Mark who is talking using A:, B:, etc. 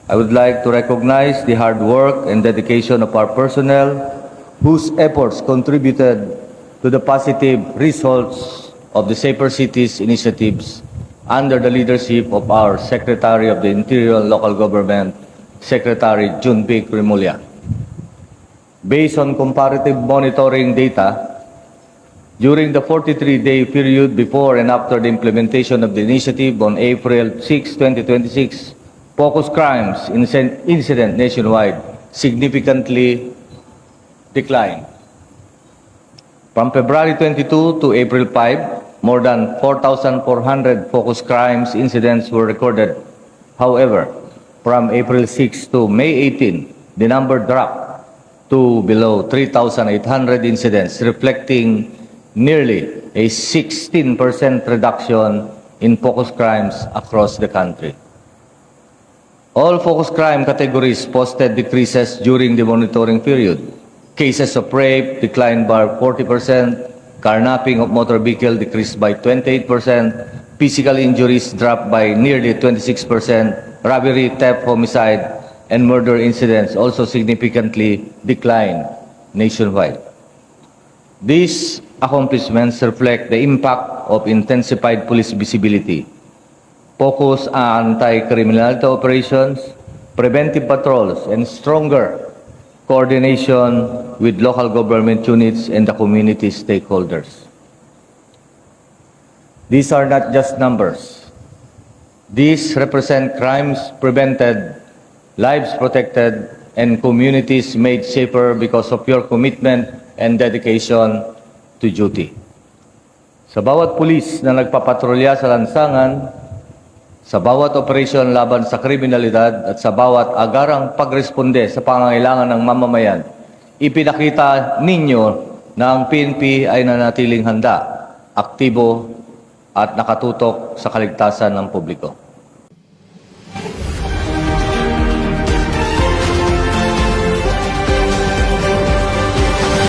A: I would like to recognize the hard work and dedication of our personnel whose efforts contributed to the positive results of the Safer Cities initiatives under the leadership of our Secretary of the Interior and Local Government, Secretary Junpik Remulla. Based on comparative monitoring data, during the 43-day period before and after the implementation of the initiative on April 6, 2026, focus crimes incident nationwide significantly declined. From February 22 to April 5, more than 4,400 focus crimes incidents were recorded. However, from April 6 to May 18, the number dropped to below 3,800 incidents, reflecting nearly a 16% reduction in focus crimes across the country. All focus crime categories posted decreases during the monitoring period. Cases of rape declined by 40%, carnapping of motor vehicle decreased by 28%, physical injuries dropped by nearly 26%, robbery, theft, homicide, and murder incidents also significantly declined nationwide. These accomplishments reflect the impact of intensified police visibility, focus on anti-criminality operations, preventive patrols, and stronger coordination with local government units and the community stakeholders. These are not just numbers. These represent crimes prevented, lives protected, and communities made safer because of your commitment and dedication to duty. Sa bawat pulis na nagpapatrolya sa lansangan, sa bawat operasyon laban sa kriminalidad at sa bawat agarang pagresponde sa pangangailangan ng mamamayan, ipinakita ninyo na ang PNP ay nanatiling handa, aktibo at nakatutok sa kaligtasan ng publiko.